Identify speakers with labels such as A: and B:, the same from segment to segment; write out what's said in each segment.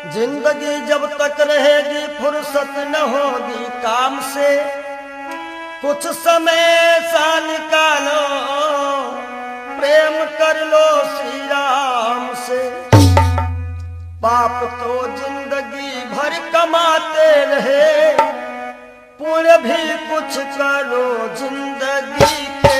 A: जिंदगी जब तक रहेगी फुर्सत न होगी काम से, कुछ समय सा निकालो प्रेम कर लो श्री राम से। पाप तो जिंदगी भर कमाते रहे, पुण्य भी कुछ करो जिंदगी के।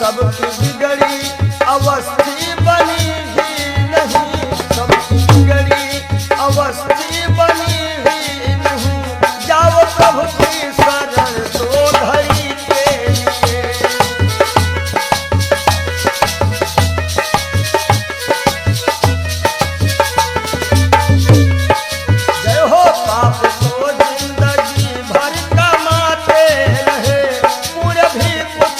A: सबकी बिगड़ी अवस्थी बनी ही नहीं, सबकी बिगड़ी अवस्थी बनी ही नहीं। जाओ प्रभु की शरण दो घड़ी के लिए। जय हो पाप को जिंदगी भर कमाते रहे, पूरे भी कुछ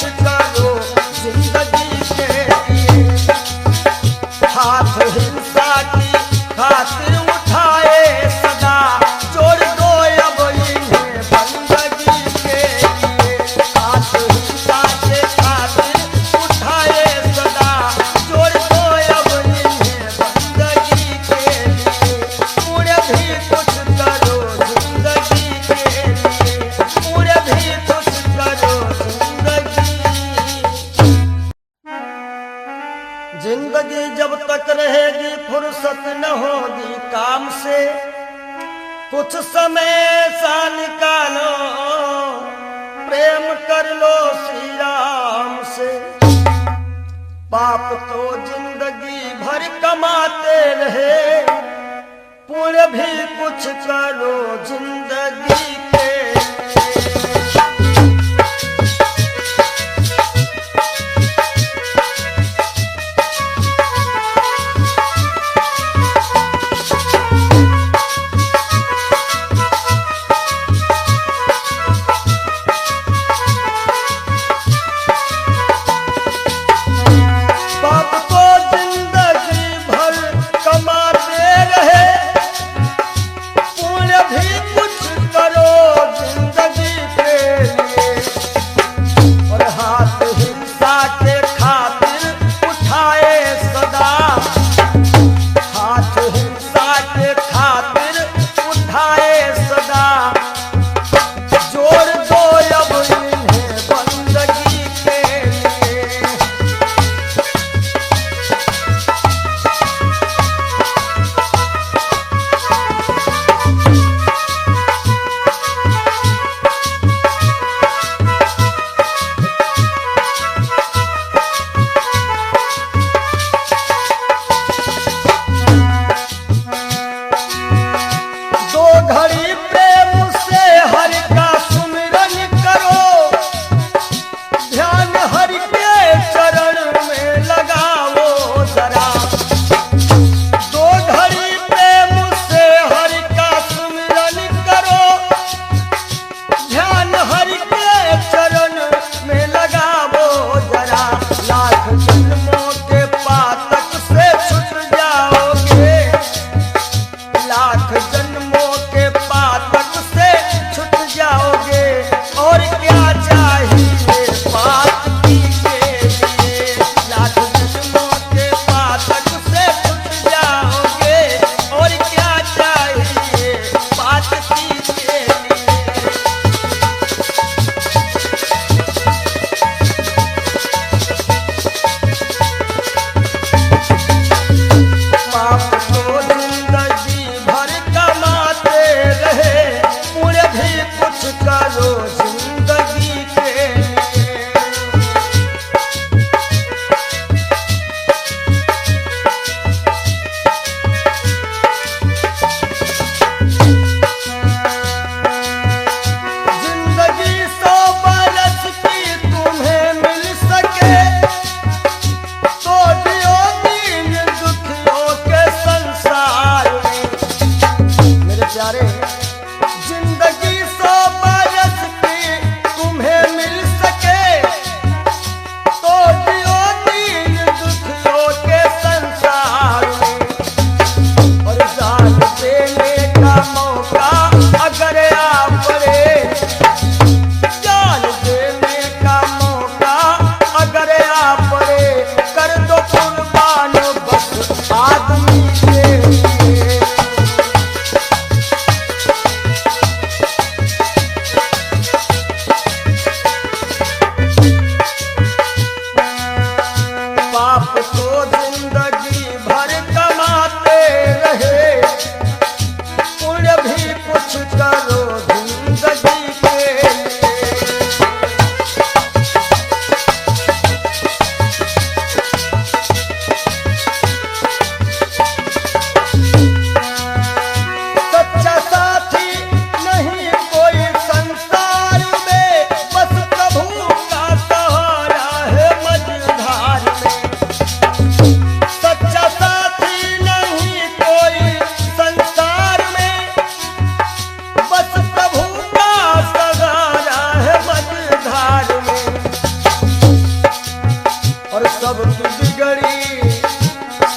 A: फुर्सत न होगी काम से, कुछ समय सा निकालो, प्रेम कर लो श्री राम से। पाप तो जिंदगी भर कमाते रहे, पुण्य भी कुछ करो जिंदगी के।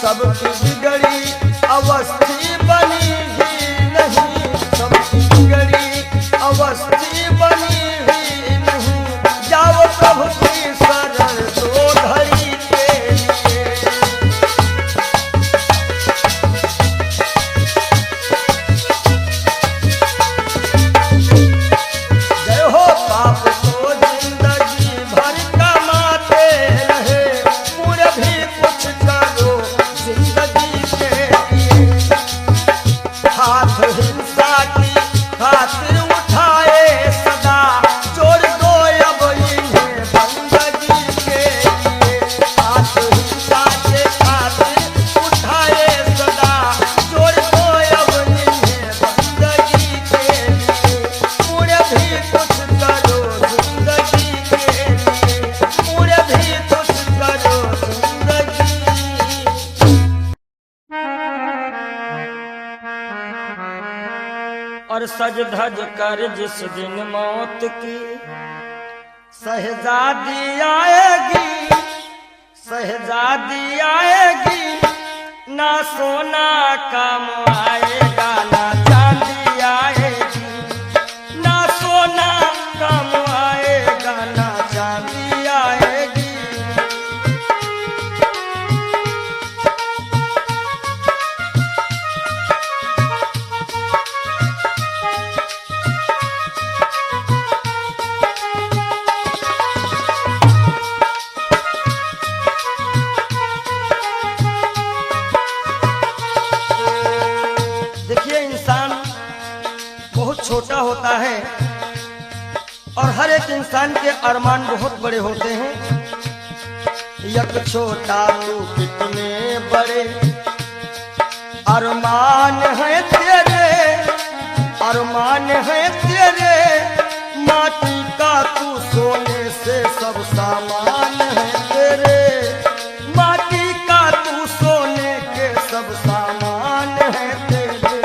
A: सबकी बिगड़ी अवस्थी बनी ही नहीं, सबकी बिगड़ी अवस्थी बनी ही नहीं। जाओ प्रभु की शरण दो घड़ी के लिए। जय हो पाप को जिंदगी भर कमाते रहे, पूरे भी कुछ करो जिंदगी के। सज धज कर जिस दिन मौत की शहजादी आएगी, शहजादी आएगी, ना सोना काम आएगा ना चांदी आएगी, ना सोना काम आएगा ना चांदी आएगी। देखिए, इंसान बहुत छोटा होता है और हर एक इंसान के अरमान बहुत बड़े होते हैं। यक छोटा तू कितने बड़े अरमान है तेरे, अरमान है तेरे, माटी का तू सोने से सब सामान है तेरे, माटी का तू सोने के सब सामान है तेरे।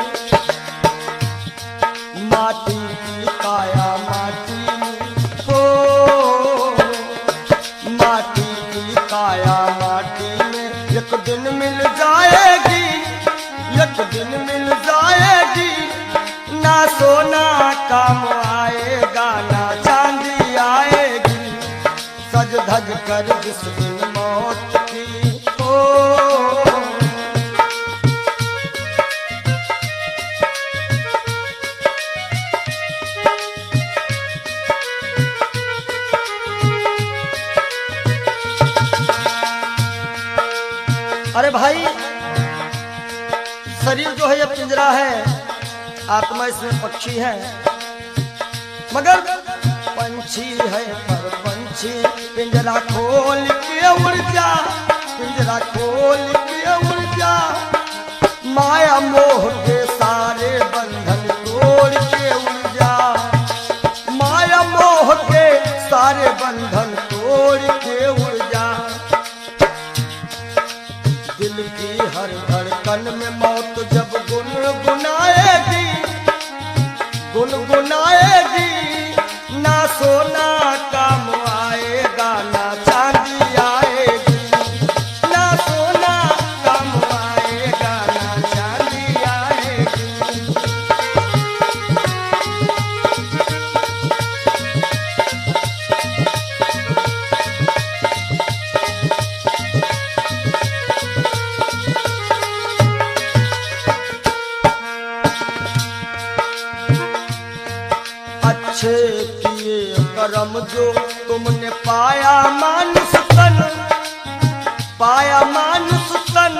A: माटी की काया माटी में हो, माटी की काया माटी में एक दिन मिल जाएगी, एक दिन मिल जाएगी, ना सोना काम आएगा ना चांदी आएगी, सज धज कर जिस दिन मौत की हो। अरे भाई, शरीर जो है ये पिंजरा है, आत्मा इसमें पक्षी है, मगर पंछी है पर पंछी पिंजरा खोल के उड़ जा, पिंजरा खोल के उड़ जा, माया मोह के सारे बंधन तोड़ के उड़ जा, माया मोह के सारे बंधन तोड़ के उड़ जा। दिल की हर धड़कन में मौत जब गुनगुनाएगी, गुनगुनाएगी, ना सोना काम आएगा ना चांदी आएगी, ना सोना काम आएगा ना चांदी आएगी। अच्छे किए कर्म जो तुमने पाया मानुष तन, पाया मानुष तन,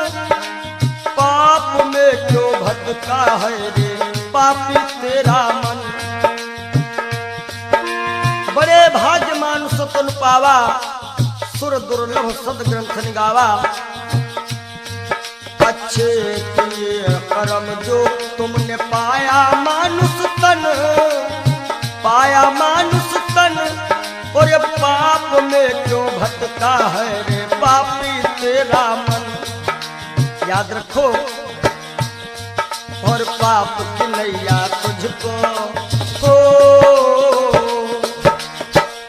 A: पाप में क्यों भटका है रे पापी तेरा मन। बड़े भाग्य मानुष तन पावा, सुर दुर्लभ सद ग्रंथ निगावा। अच्छे किए कर्म जो तुमने पाया मानुष तन, पाया मानुष तन, और ये पाप में क्यों भटका है रे पापी तेरा मन। याद रखो, और पाप की नैया तुझको हो,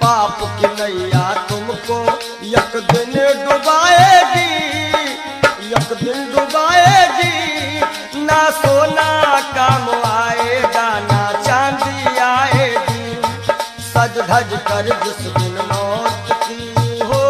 A: पाप की नैया तुमको एक दिन डुबाएगी, एक दिन डुबाएगी, ना सोना काम आएगा ना चांदी आएगी, सज धज कर जिस दिन मौत की हो।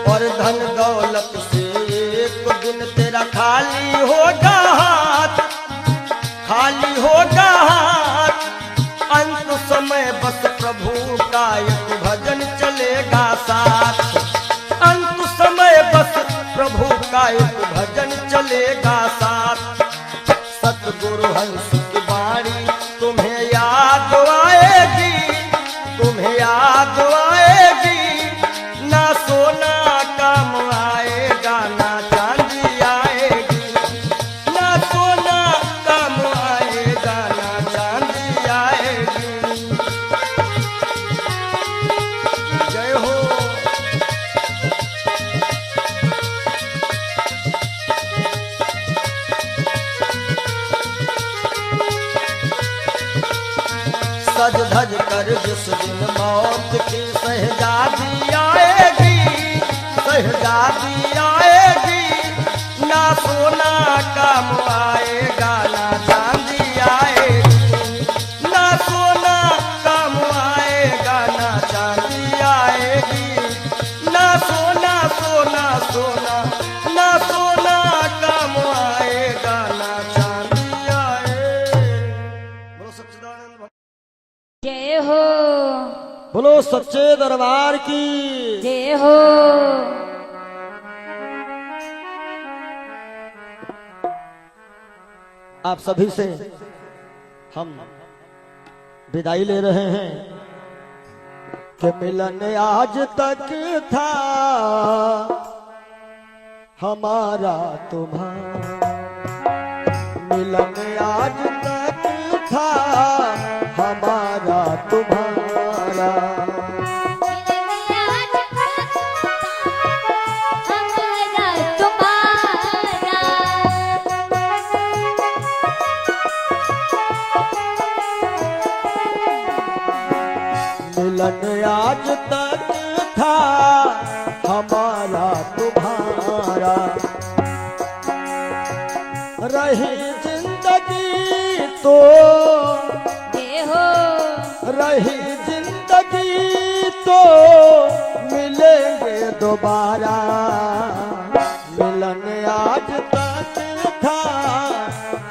A: और धन दौलत से एक दिन तेरा खाली होगा हाथ, खाली होगा हाथ, अंत समय बस प्रभु का एक भजन चलेगा साथ, अंत समय बस प्रभु का एक भजन चलेगा साथ। सतगुरु हंस की वाणी तुम्हें याद आएगी, तुम्हें याद आएगी, बोलो सच्चे दरबार की
B: जय हो।
A: आप सभी से हम विदाई ले रहे हैं कि मिलन आज तक था हमारा तुम्हारा, मिलन आज तक था हमारा तुम्हारा, मिलन आज तक था हमारा तुम्हारा, रही जिंदगी तो रही जिंदगी तो मिलेंगे दोबारा, मिलन आज तक था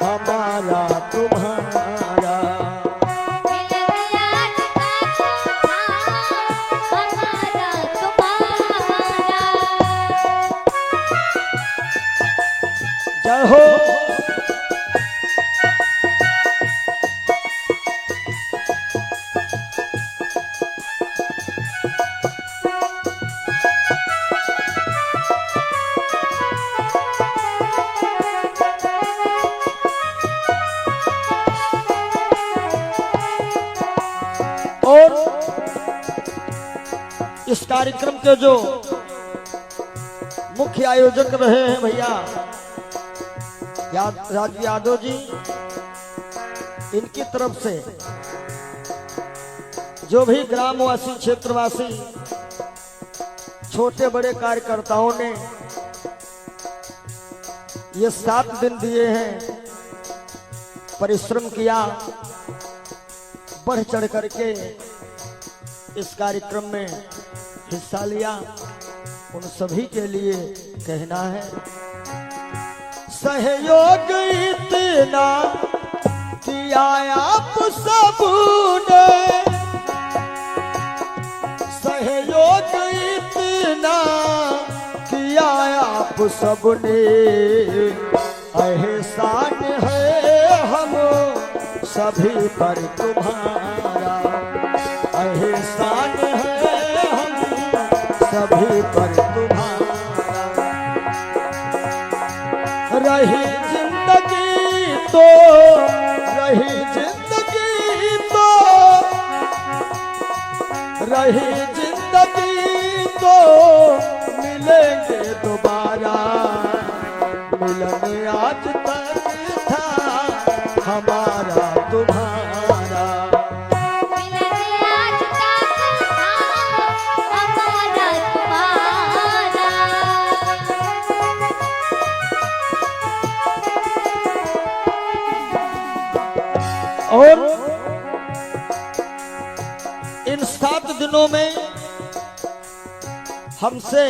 A: हमारा तुम्हारा, जय हो। और इस कार्यक्रम के जो मुख्य आयोजक रहे हैं भैया राजू यादव जी, इनकी तरफ से जो भी ग्रामवासी क्षेत्रवासी छोटे बड़े कार्यकर्ताओं ने ये 7 दिन दिए हैं, परिश्रम किया, बढ़ चढ़ करके इस कार्यक्रम में हिस्सा लिया, उन सभी के लिए कहना है सहयोग इतना किया आप सबने, सहयोग इतना किया आप सबने, एहसान है हम सभी पर तुम्हारा, एहसान है हम सभी पर तुम्हारा, रही जिंदगी तो रही जिंदगी तो रही जिंदगी तो मिलेंगे दोबारा, मिलन आज तक था हमारा तुम्हारा, और इन 7 दिनों में हमसे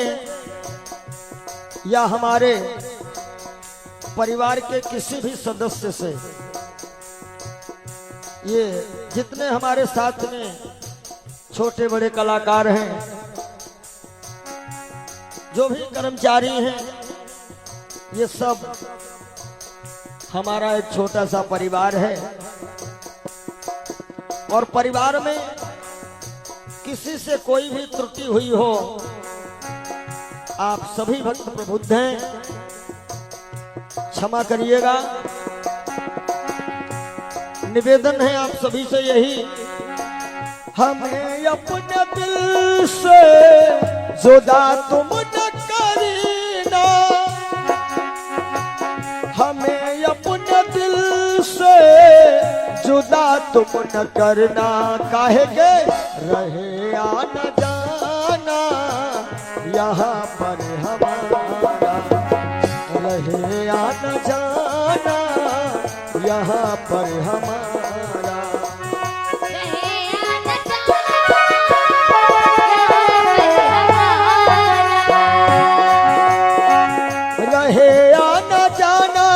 A: या हमारे परिवार के किसी भी सदस्य से, ये जितने हमारे साथ में छोटे बड़े कलाकार हैं, जो भी कर्मचारी हैं, ये सब हमारा एक छोटा सा परिवार है, और परिवार में किसी से कोई भी त्रुटि हुई हो, आप सभी भक्त प्रबुद्ध हैं, क्षमा करिएगा। निवेदन है आप सभी से यही, हमें अपने दिल से जुदा तुम न करना, हमें अपने दिल से जुदा तुम न करना, काहेंगे रहे आना जाना यहाँ पर हमारा, रहे आना जाना यहाँ पर हमारा, रहे आना जाना,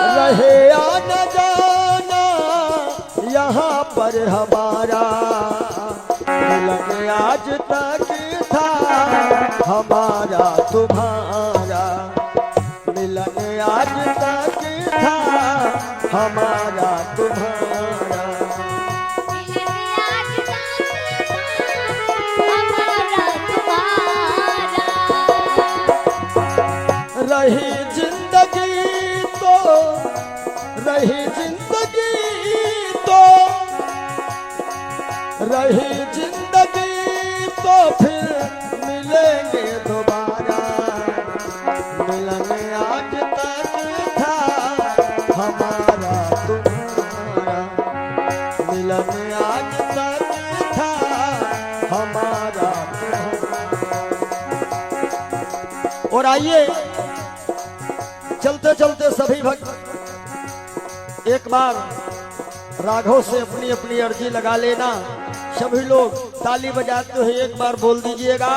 A: रहे आना जाना हमारा तुम्हारा मिलन आज तक था, हमारा तुम्हारा रही जिंदगी तो, रही जिंदगी तो, रही जिंदगी तो फिर मिलेंगे दोबारा, मिलन आज तक था, हमारा तुम्हारा मिलन आज तक था, हमारा तुम्हारा। और आइए चलते चलते सभी भक्त एक बार राघव से अपनी अपनी अर्जी लगा लेना। सभी लोग ताली बजाते हुए एक बार बोल दीजिएगा,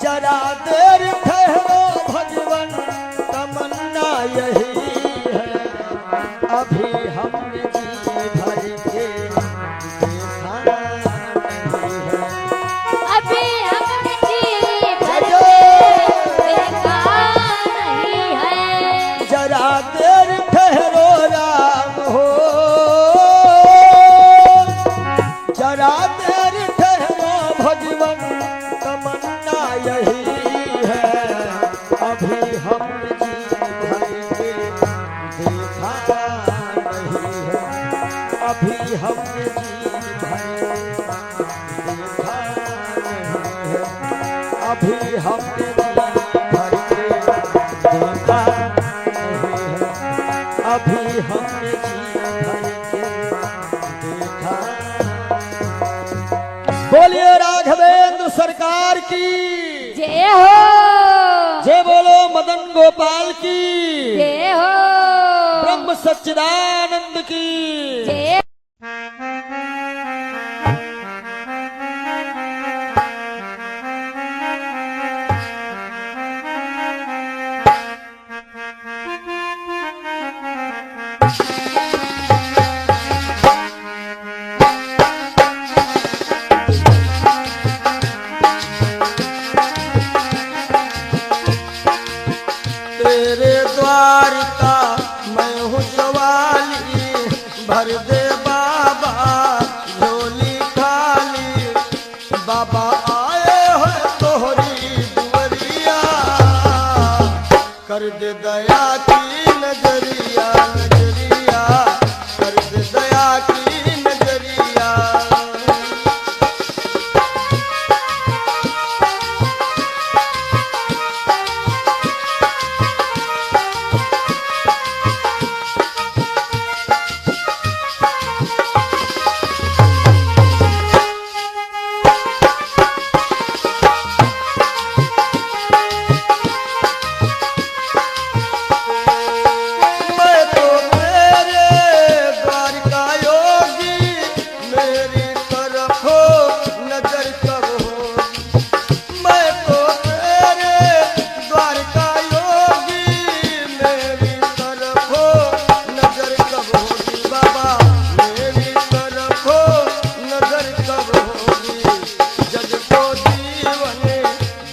A: जरा देर ठहरो भगवन तमन्ना यही है, अभी हमने जी भर के देखा नहीं है,
B: अभी हमने जी भर के देखा नहीं है।
A: जरा देर ठहरो राम हो, जरा देर ठहरो भगवन तमन्ना यही है, अभी हम जी भर के देखा नहीं है, अभी हम जी भर के देखा नहीं है, अभी हम जी भर के देखा नहीं है, अभी हमने जी भर के देखा। बोलिए राघवेंद्र सरकार की
B: जय हो,
A: जय बोलो मदन गोपाल की
B: जय हो,
A: ब्रह्म सच्चिदानंद की
B: जय।
A: तेरे द्वार का मैं हूँ सवाली, भर दे बाबा झोली खाली, बाबा आए हो तोहरी दुवरिया, कर दे दया की नजरिया, नजरिया कर दे दया की नजरिया। मैं तो तेरे द्वार का योगी, मेरी तरफ हो नजर कब हो, मैं तो तेरे द्वार का योगी, मेरी तरफ हो नजर कब होगी, बाबा मेरी तरफ हो नजर कब होगी, जग को जीवन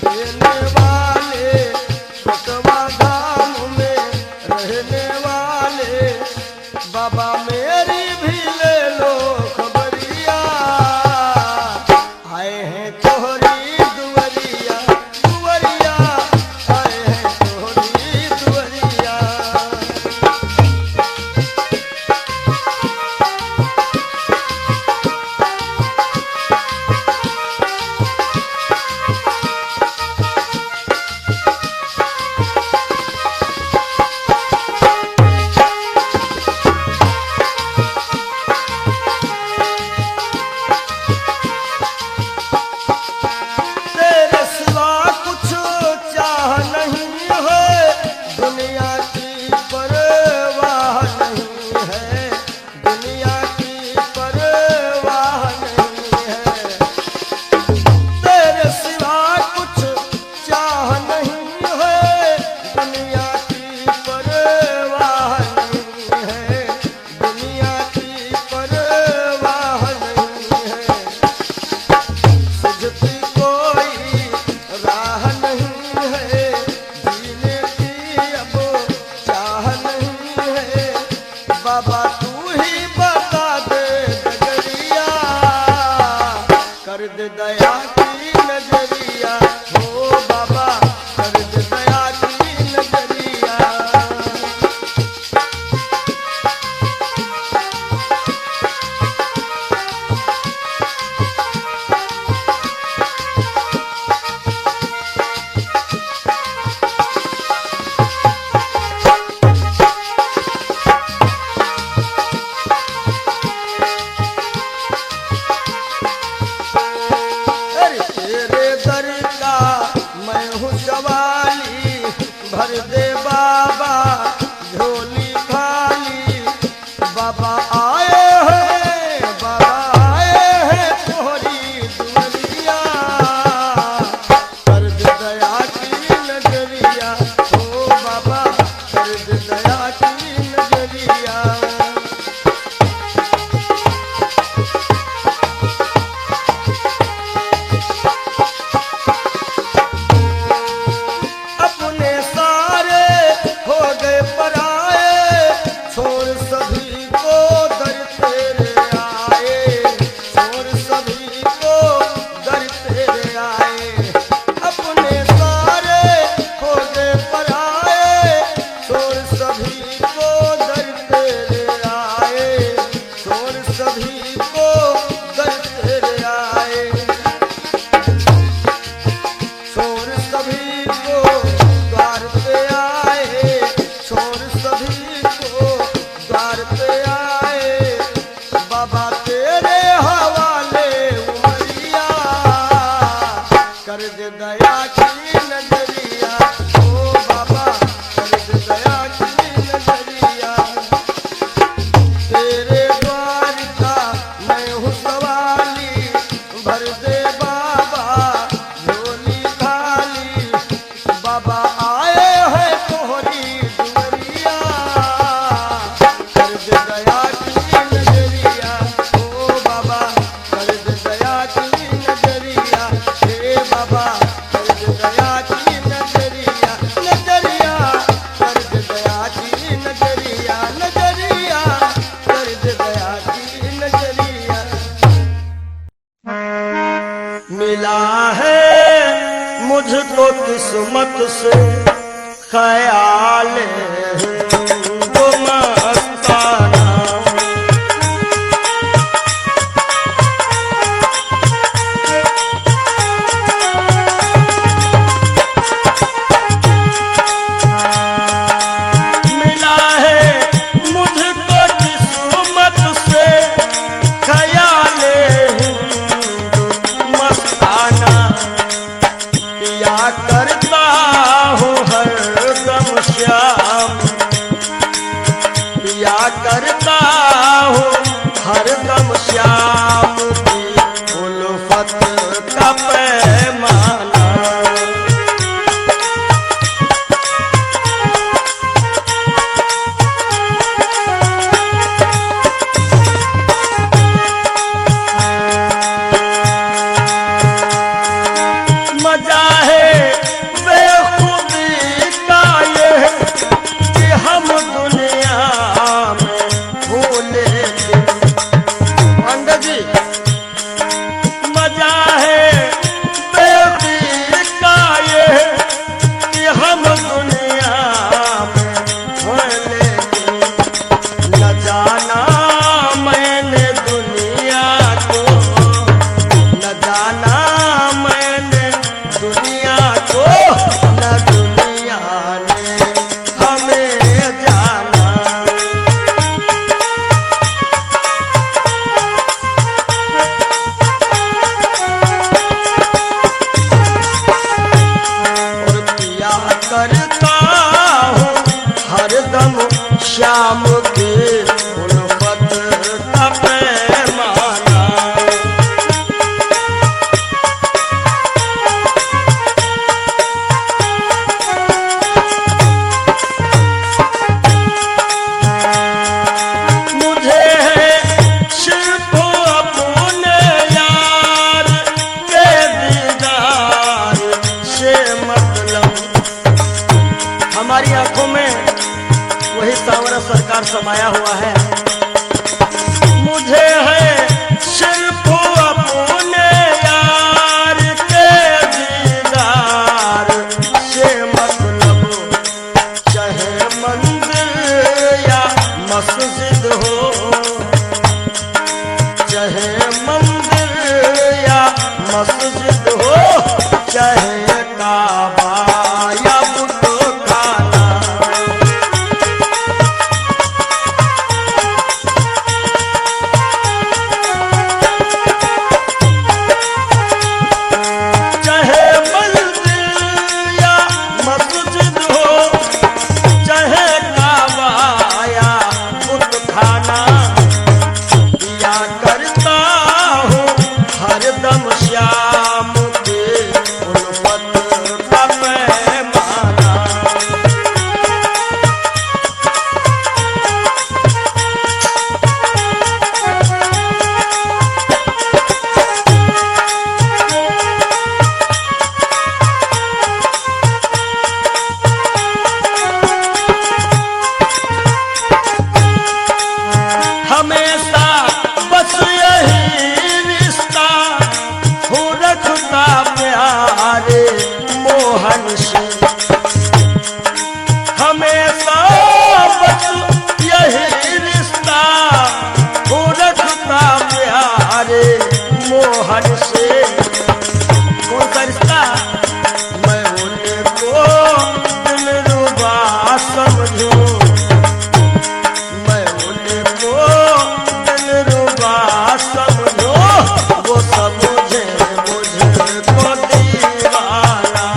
A: देने वाले, बसवा धाम में रहने वाले, बाबा मेरी भी ले लो खबरिया, आए हैं तोहरी दुवरिया, दुवरिया आए हैं तोहरी दुवरिया। की नजरिया हो बाबा कर दे दया की नजरिया। अरे तेरे दर का मैं हूँ सवाली भर दे बाबा झोली खाली। बाबा आए हैं तोहरी दुनिया कर दे दया की नजरिया ओ बाबा कर दे दया की नजरिया। अपने सारे हो गए पराए छोड़ सभी को दर तेरे आए छोड़ सभी को दर तेरे आए। अपने सारे हो गए पराए छोड़ सभी को दर तेरे आए छोड़ सभी को दर तेरे आए। छोड़ सभी को द्वार पे आए छोड़ सभी को द्वार पे आए। बाबा तेरे हवाले उमरिया कर दे दया की नजरिया ओ बाबा कर दे दया की नजरिया। तेरे द्वार का मैं हूँ सवाली भर दे बाबा झोली खाली। बाबा आए हैं तोहरी दुनिया कर दे दया की नजरिया ओ बाबा कर दे दया की नजरिया। हे बाबा कर दे दया की नजरिया नजरिया कर दे दया की नजरिया नजरिया कर दे दया की नजरिया। मिला है मुझको किस्मत से ख्याल वो मस्ताना। मिला है मुझको किस्मत से ख्याल मस्ताना। पिया करता हूँ हरदम श्याम पिया करता हूँ हरदम श्याम की उल्फत का पैमाना। मजा है बेखुदी का ये कि हम दुनिया में भूले थे। पंडित जी मजा है बेखुदी का ये कि हम दुनिया में भूले थे। न जाना मैंने दुनिया को न जाना मैंने दुनिया को न दुनिया ने हमें जाना। और पिया करता हूँ हरदम श्याम की उल्फत का पैमाना। मुझे है सिर्फ अपने यार के दीदार से मतलब। हमारी आंखों में वही सांवरा सरकार समाया हुआ है। मुझे है सिर्फ अपने यार चाहे काबा या बुतखाना। चाहे मंदिर या मस्जिद हो, चाहे काबा या बुतखाना, या करता हूँ हरदम श्याम के उल्फत का पैमाना। हमेशा बस यही रिश्ता हो रखता प्यारे मोहन से। हमेशा बस यही रिश्ता हो रखता प्यारे मोहन से। कौन सा रिश्ता? मैं उनको दिलरुबा समझूं, मैं उनको दिलरुबा समझो, वो समझे मुझको दीवाना।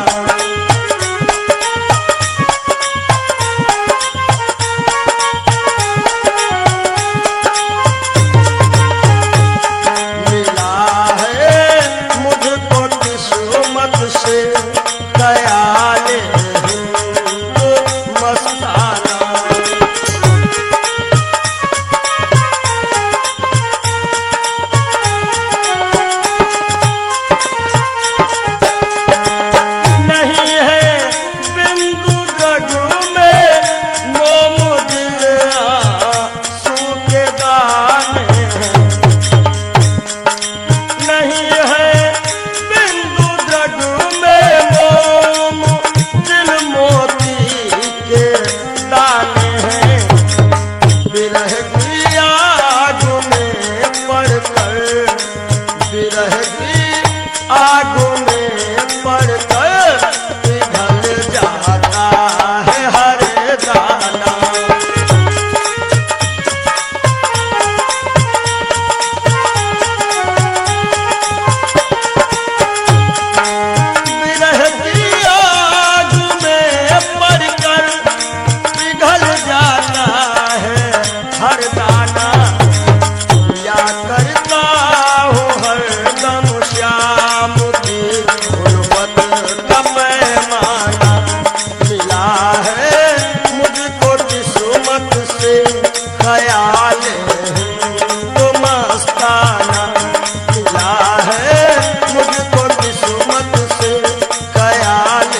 A: मिला है मुझको किस्मत से ख्याल हिंदू मस्ताना। नहीं है बिंदु रघु में मोम दिल आंसू के दाने हैं। नहीं है बिंदु रघु में मोम दिल मोती के दाने हैं। विरह की आग में पड़कर, विरह की आग में पड़कर पिघल जाता है हर दाना। विरह की आग में पड़कर पिघल जाता है हर दाना। या करता हूँ हरदम श्याम की उल्फत का पैमाना। मिला है मुझको किस्मत से ख्याल हिंदू मस्ताना। मिला है मुझको किस्मत से ख्याल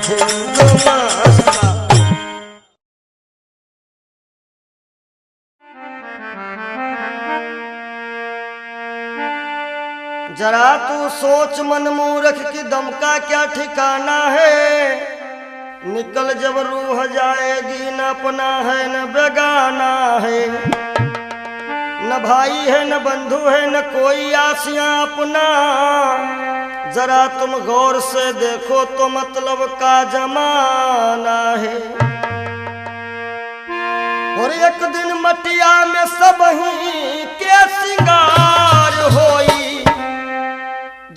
A: हिंदू मस्ताना। जरा तू सोच मन मूर्ख की दम का क्या ठिकाना है। निकल जब रूह जाएगी, न अपना है न बेगाना है, न भाई है न बंधु है न कोई आसियां अपना। जरा तुम गौर से देखो तो मतलब का जमाना है। और एक दिन मटिया में सब ही के सिंगार होई,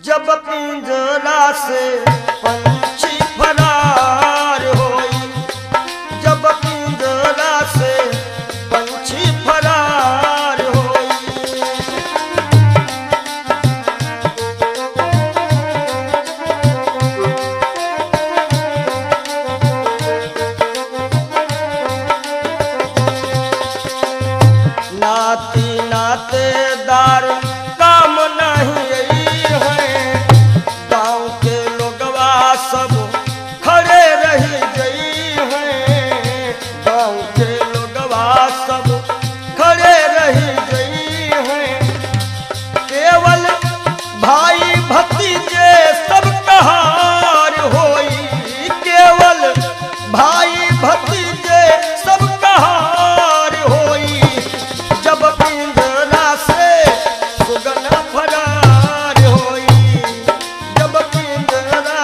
A: जब पिंजरा से पंछी फरार होई, जब पिंजरा से पंछी फरार होई। नाती नातेदार काम नहीं है, गांव के लोगवा सब खड़े रही गई हैं। गांव के लोगवा सब खड़े रही गई हैं। केवल भाई भतीजे सब कहार होई, केवल भाई भतीजे सब कहार होई। जब पिंजरा से सुगन फरार होई, जब पिंजरा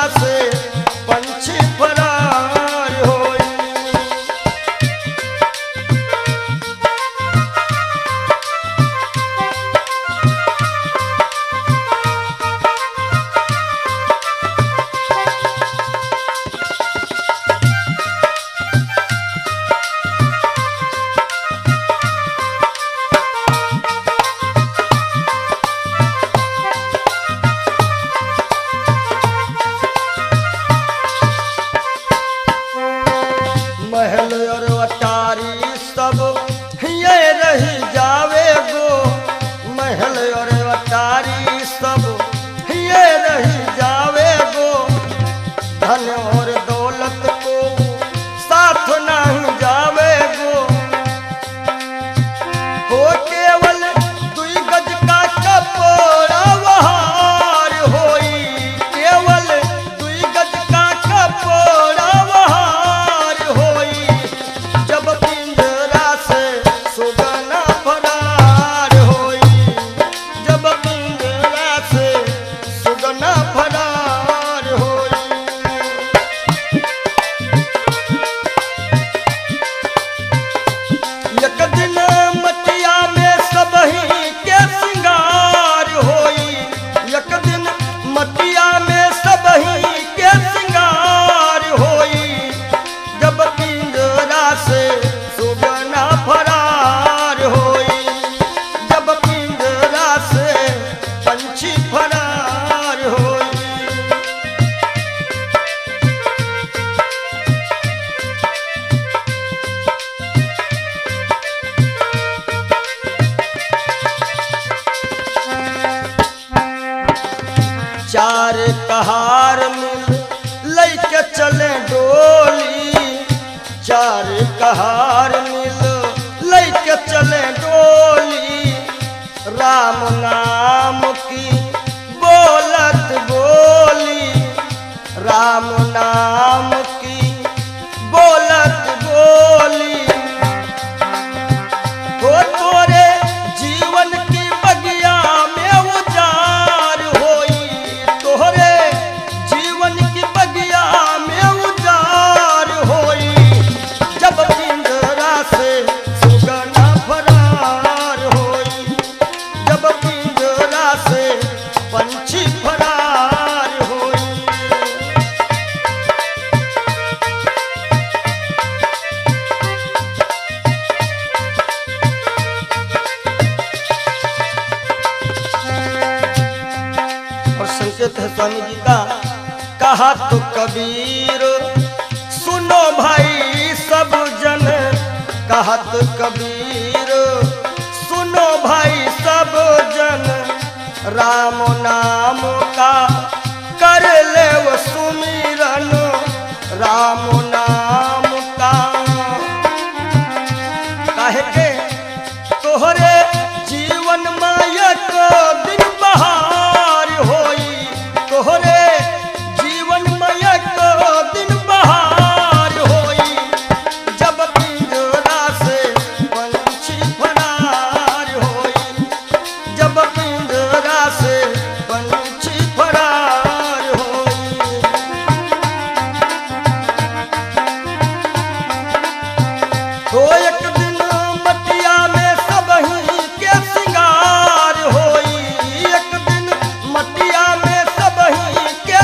A: कहार मिल लैके चले डोली, चार कहार मिल लैके चले डोली, राम नाम की बोलत बोली, राम नाम की बोलत बोली। हो तोरे जीवन की बगिया में उजार होई, तोरे जीवन की बगिया में उजार होई, जब पिंजरा से सुगना फरार होई, जब पिंजरा से पंछी फरार होई। और संकेत है स्वामी जी का, कहा तो कबीर सुनो भाई सब जन, कहा तो कबीर सुनो भाई सब जन, राम नाम का कर ले वो सुमिरन, राम नाम का। काहे के तोहरे जीवन मायक दिन बहार होई, तोहरे जीवन मायक दिन बहार होई, जब पिंजरा से पंछी फरार होई, जब पिंजरा से पंछी फरार होई। तो एक दिन मटिया में सबही के सिंगार होई, एक दिन मटिया में सबही के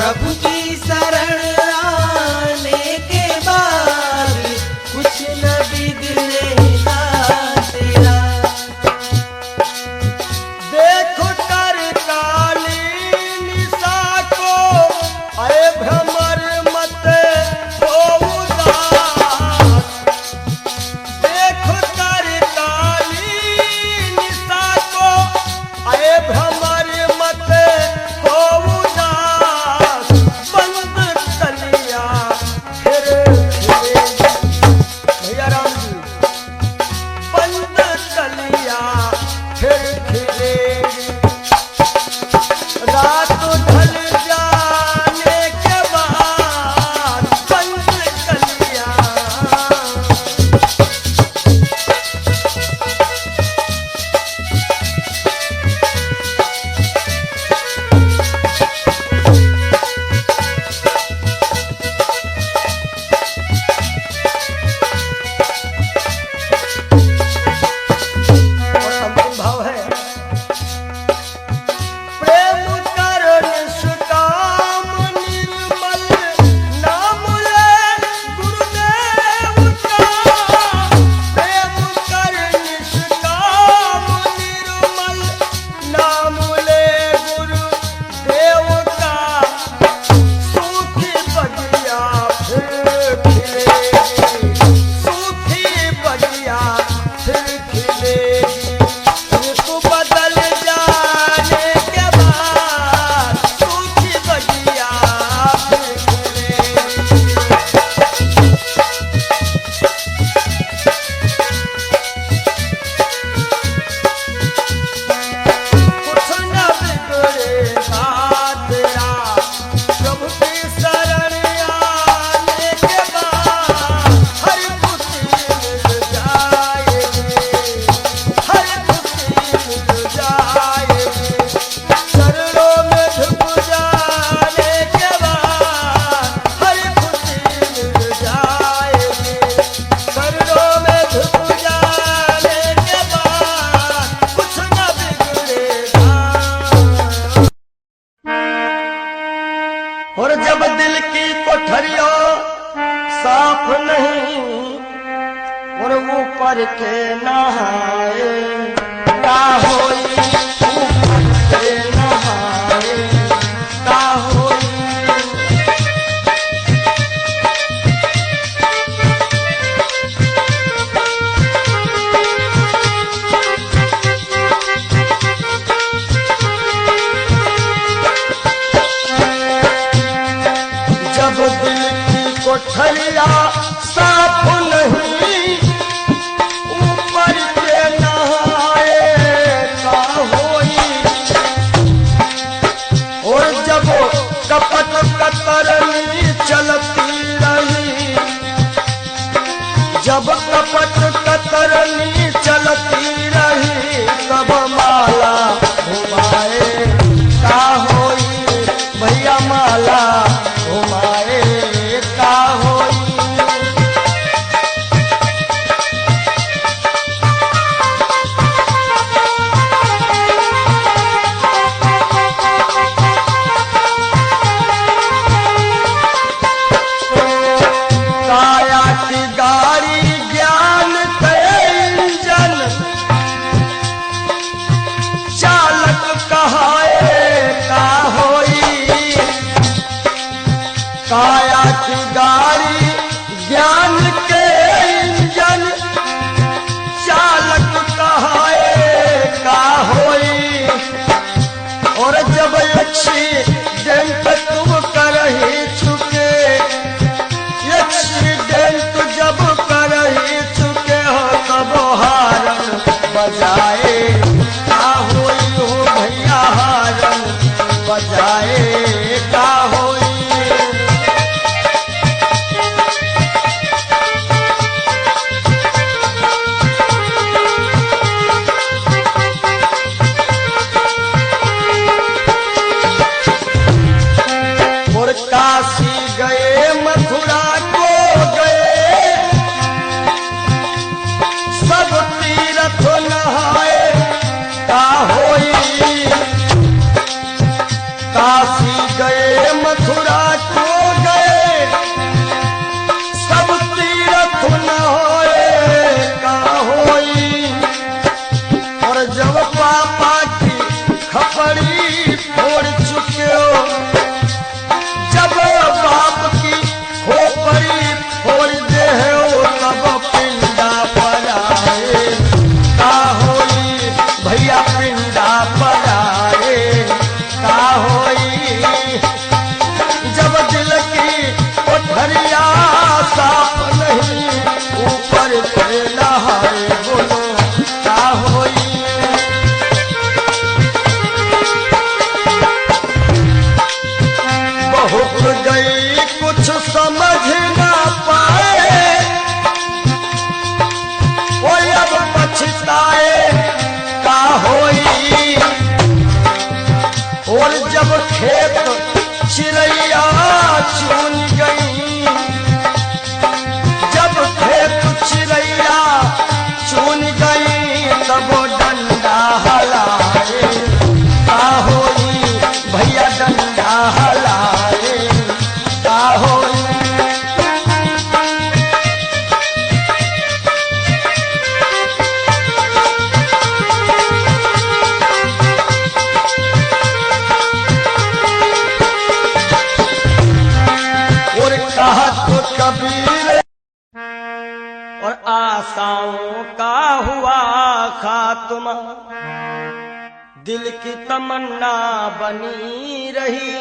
C: प्रभु की शरण आने के बाद कुछ न बिगड़ेगा तेरा।
A: देखो कर काली निशा को, अरे भ्रमर मत हो उदास। देखो कर काली निशा को, अरे भ्रमर मत हो उदास। बंद कलिया फिर खिलेगी। भैया राम जी, बंद कलिया फिर खिलेगी। रात ढल जाने के बाद बंद कलिया। और अंतिम भाव है, प्रेम कर निष्काम निर्मल नाम ले गुरुदेव का। प्रेम कर निष्काम निर्मल नाम ले गुरुदेव का। सूखी बगिया फिर खिलेगी। सूखी बगिया फिर खिलेगी। ऋतु बदल जाने के बाद सूखी बगिया फिर खिलेगी। कुछ न बिगड़ेगा तेरा, प्रभु की शरण आने के बाद हर खुशी मिल जाएगी। हर खुशी मिल जाएगी। चरणों में झुक जाने के बाद हर खुशी मिल जाएगी। चरणों में झुक जाने के बाद कुछ न बिगड़ेगा। और जब दिल की कोठरियों साफ नहीं, और ऊपर के नहाए का होई। ऊपर के नहाए का होई। जब दिल की कोठरिया साफ नहीं, ऊपर के नहाए का होई। और जब कपट कतरनी चलती रही, जब कपट कतरनी चलती रही, तब माला घुमाए का होई। भैया माला घुमाए का होई। काया की गाड़ी ज्ञान के इंजन, चालक कहाए का होई। काया की गाड़ी ज्ञान के इंजन, चालक कहाए का होई। और जब एक्सीडेंट तुम करही चुके, एक्सीडेंट जब करही चुके हो, तब हारन बजाए का होई। हो भैया हारन बजाए का होई। और काशी गए मथुरा को गए, सब तीर्थ नहाए का होई। काशी गए मथुरा गई कुछ समझ ना पाए, वो अब पछताए का होई। और जब खेत चिड़ैया चुन गई, जब खेत चिड़ैया चुन गई, तब डंडा हलाए का होई। भैया डंडा हलाए का होई। और कहा तो कबीर और आशाओं का हुआ खात्मा, दिल की तमन्ना बनी रही।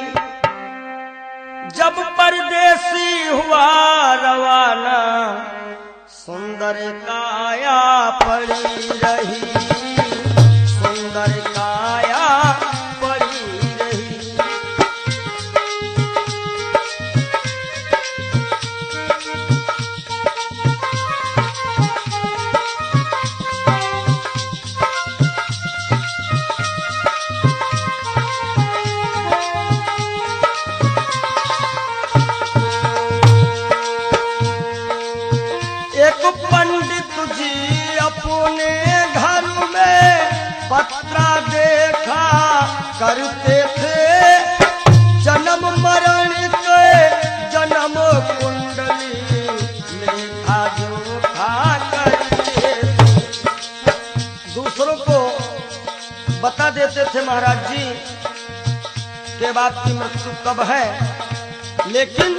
A: जब परदेसी हुआ रवाना, सुंदर काया पड़ी रही, सुंदर काया पड़ी रही। एक पंडित जी अपने घर में पत्रा देखा करते थे, जन्म मरण के जन्म कुंडली लेखा जोखा करते थे। दूसरों को बता देते थे महाराज जी के बाद की मृत्यु कब है, लेकिन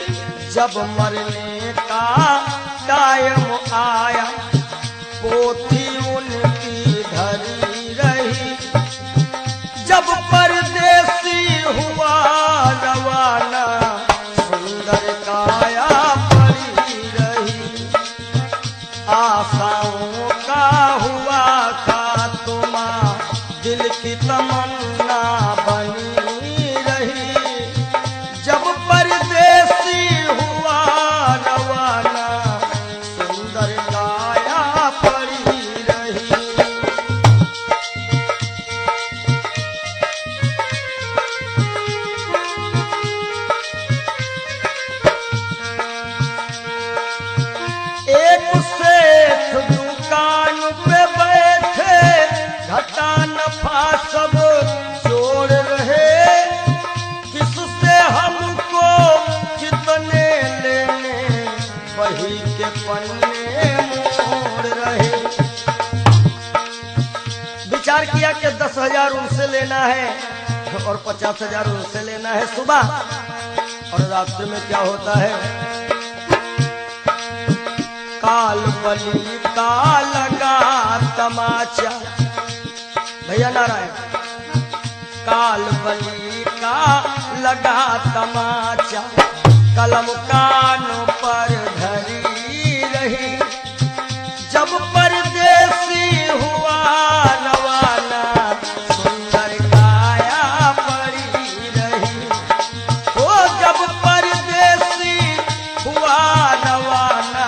A: जब मरने का टाइम आया, पोथी उनकी धरी रही। जब परदेसी हुआ रवाना, सुंदर काया पड़ी रही। आशाओं का हुआ खात्मा, दिल की तमन्ना बनी रही। जब परदेसी हुआ रवाना, सुंदर काया पड़ी रही। एक सेठ दुकान पे बैठे, घाटा नफा सब जोड़ रहे। किससे हमको कितने लेने, वही के पन्ने मोड़ रहे। विचार किया कि 10,000 उनसे लेना है और 50,000 उनसे लेना है सुबह, और रास्ते में क्या होता है, काल बली का लगा तमाचा। भैया नारायण, काल बली का लगा तमाचा, कलम कानों पर धरी रही। जब परदेसी हुआ रवाना, सुंदर काया पड़ी रही। ओ जब परदेसी हुआ रवाना,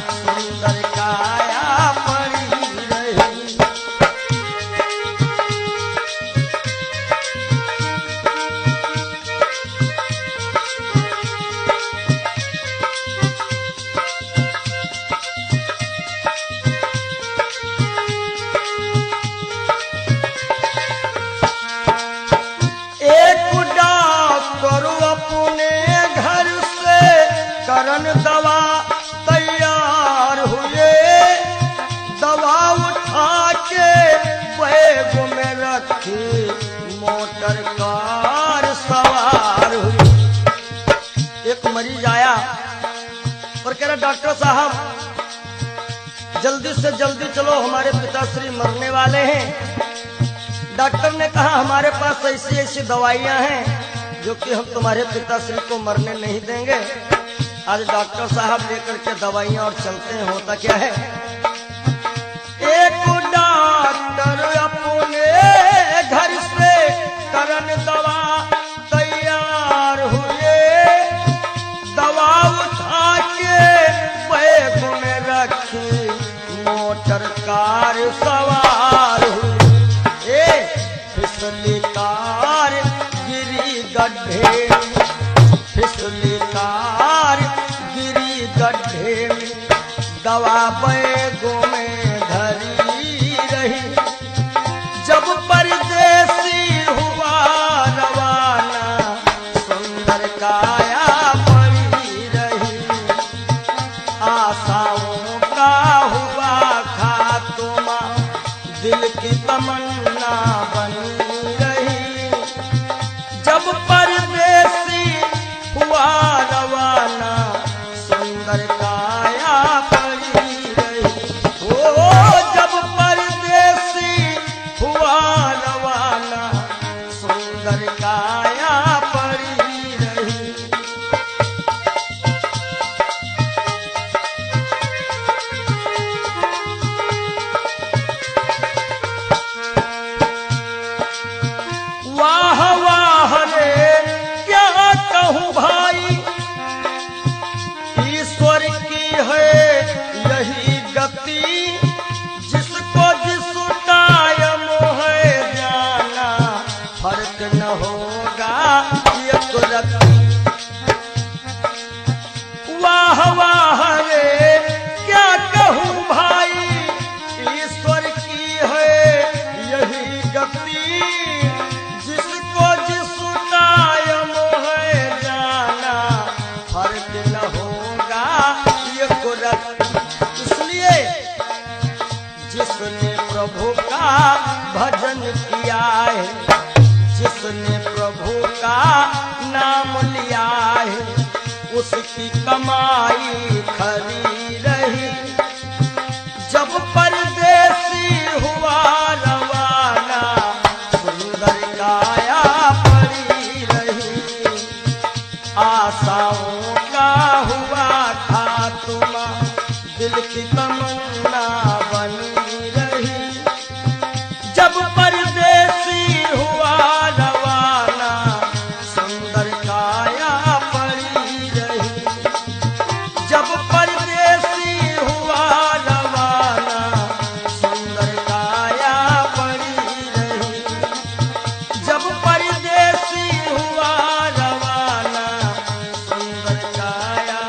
A: सुंदर काया पड़ी रही। करन दवा तैयार हुए, दवा उठा के बैग में रखी, मोटर कार सवार हुई। एक मरीज आया और कह रहा डॉक्टर साहब जल्दी से जल्दी चलो, हमारे पिताश्री मरने वाले हैं। डॉक्टर ने कहा हमारे पास ऐसी ऐसी दवाइयां हैं जो कि हम तुम्हारे पिताश्री को मरने नहीं देंगे। आज डॉक्टर साहब लेकर के दवाइयां और चलते हैं। होता क्या है, एक डॉक्टर अपने घर से करन दवा तैयार हुए, सवार हुई। ए फिसली कार गिरी गड्ढे में, फिसली कार गिरी गड्ढे में, दवा बैगों में धरी रही। जब परदेसी हुआ रवाना, सुंदर काया पड़ी रही। आशाओं का हुआ खात्मा, दिल की तमन्ना बनी रही। जब परदेसी हुआ रवाना, सुंदर काया पड़ी रही। ओ जब परदेसी हुआ रवाना, सुंदर काया पड़ी रही। वाह वाह रे क्या कहूँ भाई, ईश्वर की है यही गति। जिसको जिस टाइम है जाना, फर्क न होगा एक रत्ती। वाह वाह रे क्या कहूँ भाई, ईश्वर की है यही गति। जिसको जिस टाइम है जाना, फर्क न होगा एक रत्ती। इसलिए जिसने प्रभु का भजन किया है, जिसने प्रभु का नाम लिया है, उसकी कमाई खरी रही। जब परदेसी हुआ रवाना, सुंदर काया पड़ी रही। आशाओं का हुआ खात्मा, दिल की तमन्ना बनी रही। जब परदेसी हुआ रवाना, सुंदर काया पड़ी रही। जब परदेसी हुआ रवाना, सुंदर काया पड़ी रही। जब परदेसी हुआ रवाना, सुंदर काया।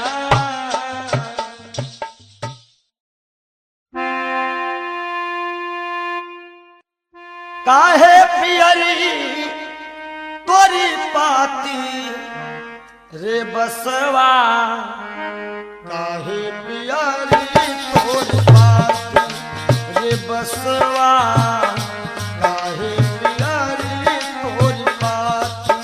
A: काहे पियरी तोरी पाती रे बसवा, काहे पियरी तोरी पाती रे बसवा, काहे पियरी तोरी पाती।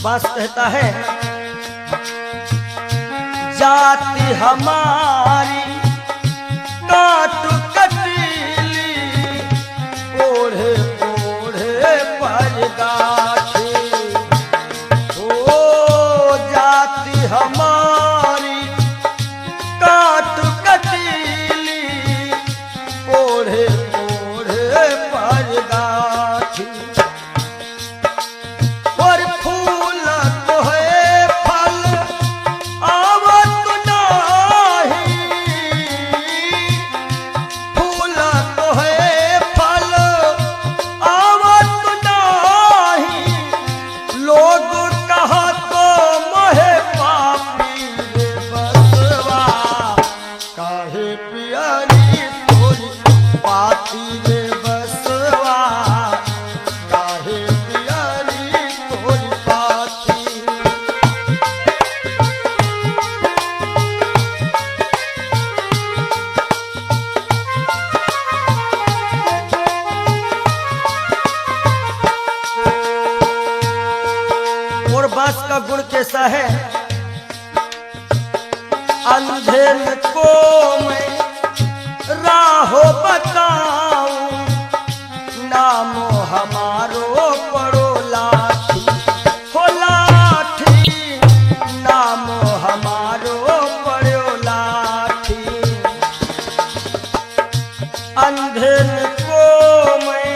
A: बास कहता है, जाति हमारी काट कटीली, ओढ़े ओढ़े पर गाठी। ओ जाति हमारी काट कटीली, ओढ़े ओढ़े पर गाठी। और फूल तो है फल आवत नाही, फूल तो है फल आवत नाही। लोग कहा तो मोहे पापी रे बसवा, काहे पियरी तोरी पाती रे बसवा, काहे पियरी तोरी पाती। और बांस का गुण कैसा है, अंधेर को मैं राहो बताऊं, नामो हमारो पड़ो लाठी। हो लाठी, नामो हमारो पड़ो लाठी। अंधेर को मैं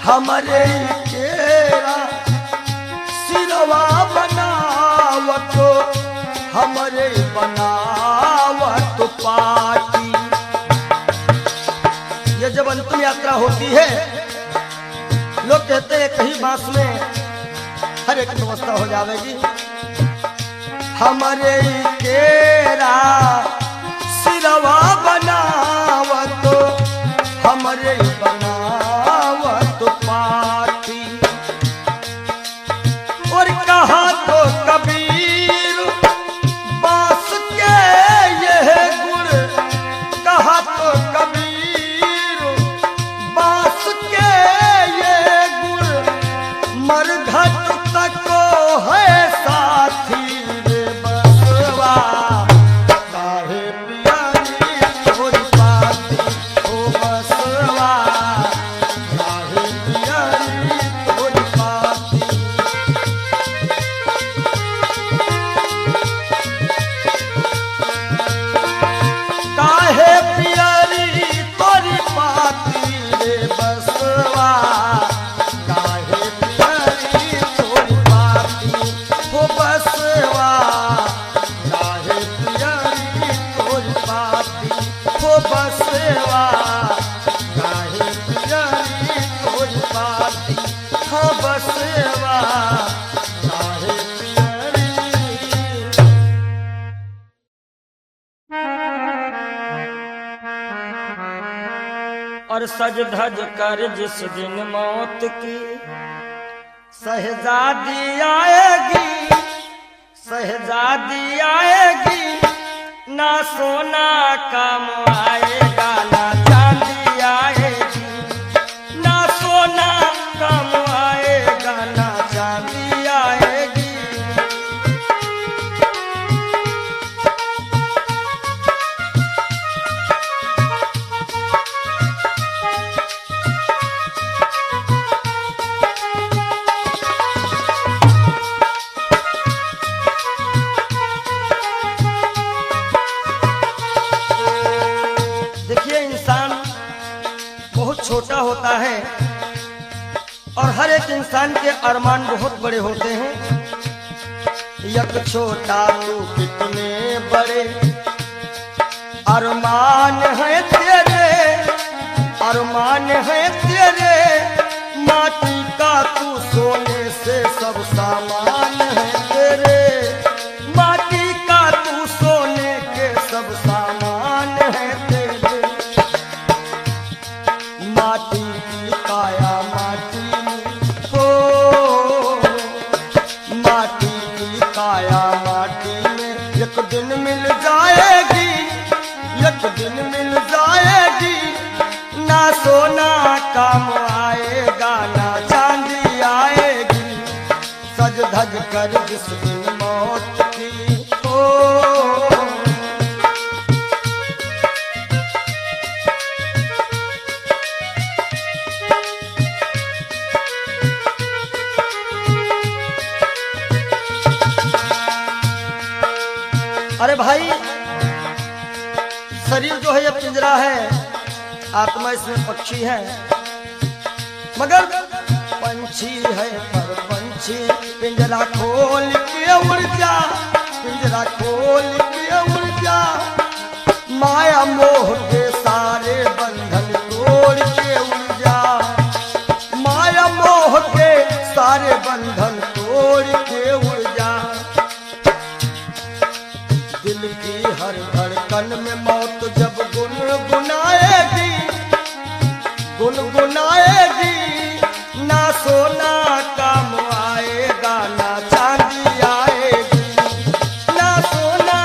A: हमरे केरा सिरवा बनावत हमरे बनावत पाटी। ये जब अंतिम यात्रा होती है लोग कहते हैं कहीं बांस में हर एक व्यवस्था हो जाएगी। हमरे केरा सिरवा बनावत हमरे बनावत पाटी। और कहा तो कबीर बांस के यह गुण, कहा तो कबीर बांस के ये गुण मरघट तक है साथी रे बसवा। काहे पियारी तोरी पाती ओ बसवा, काहे पियारी तोरी पाती। काहे पियारी तोरी पाती रे बसवा, काहे पियारी तोरी पाती हो बसवा, काहे पियारी तोरी पाती हो बसवा, काहे पियारी तोरी पाती हो बसवा, काहे पियारी। और सज धज कर जिस दिन मौत की शहजादी आएगी, शहजादी आएगी, ना सोना काम आएगा ना चांदी आएगी, ना सोना काम आएगा ना चांदी आएगी। देखिए इंसान बहुत छोटा होता है और हर एक इंसान के अरमान बहुत बड़े होते हैं। यक छोटा तू कितने बड़े अरमान है तेरे, अरमान है तेरे, माटी का तू सोने से सब सामान है तेरे, माटी का तू सोने के सब सामान है तेरे। माटी की काया माटी में हो, माटी की काया माटी में एक दिन मिल जाएगी, एक दिन मिल जाएगी, ना सोना काम आएगा ना चांदी आएगी। सज धज कर जिस दिन मौत की हो। अरे भाई शरीर जो है ये पिंजरा है, आत्मा इसमें पक्षी है, मगर पंछी है पर पंछी पिंजरा खोल के उड़ जा, पिंजरा खोल के उड़ जा, माया मोह के सारे बंधन तोड़ के उड़ जा, माया मोह के सारे बंधन तोड़ के उड़ जा। दिल की हर धड़कन में मौत जब गुनगुनाएगी, गुनगुनाएगी, ना सोना काम आएगा ना चांदी आएगी, ना सोना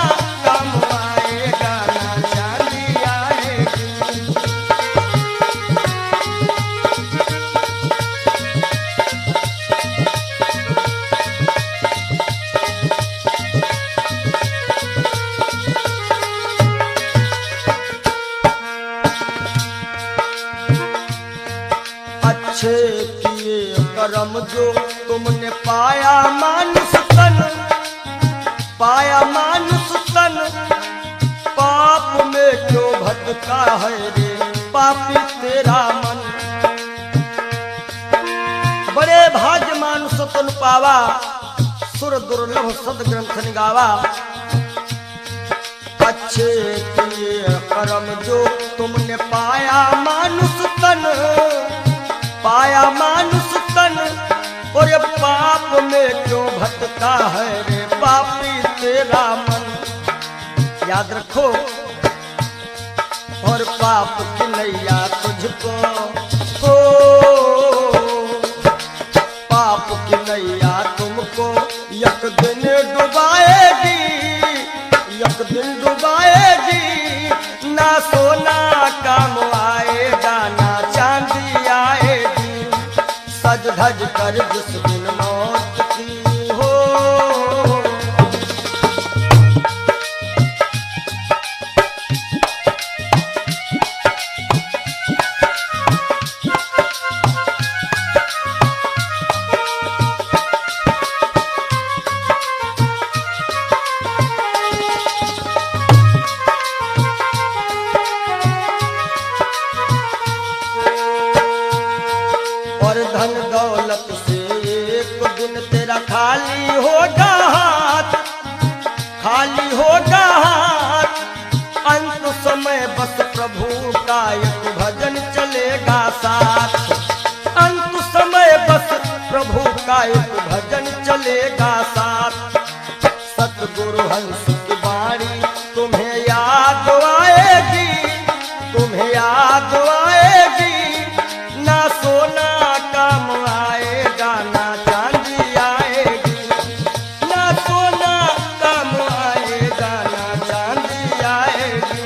A: काम आएगा ना चांदी आएगी। अच्छे किए कर्म जो तुमने पाया मानुष तन, पाया मानुष तन, पाप में क्यों भटका है रे पापी तेरा मन। सुतन पावा, सुर दुर्लभ सद ग्रंथ निगावा। अच्छे किए कर्म जो तुमने पाया मानुष तन, पाया मानुष तन, और ये पाप में क्यों भटका है रे पापी तेरा मन। याद रखो, और पाप की नैया तुझको हो, पाप की नैया तुमको एक दिन डुबाएगी, एक दिन डुबाएगी। ना सोना काम आएगा, ना चांदी आएगी। सज धज कर जिस दिन मौत की हो, धन दौलत से एक दिन तेरा खाली होगा हाथ, खाली होगा हाथ। अंत समय बस प्रभु का एक भजन चलेगा साथ, अंत समय बस प्रभु का एक भजन चलेगा साथ। सतगुरु हंस की बाणी तुम्हें याद आएगी, तुम्हें याद आएगी। ना सोना काम आएगा, ना चांदी आएगी। ना सोना काम आएगा, ना चांदी आएगी।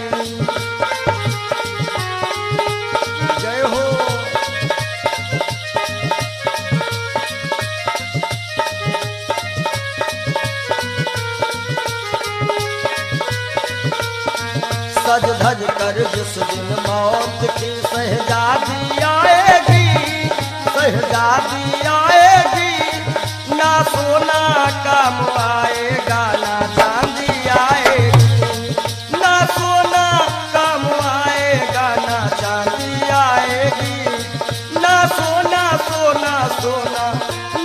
A: जय हो। सज धज कर जिस दिन मौत की शहजादी आएगी, शहजादी आएगी। ना सोना काम आएगा, ना चांदी आएगी। ना सोना काम आएगा, ना चांदी आएगी। ना सोना सोना सोना,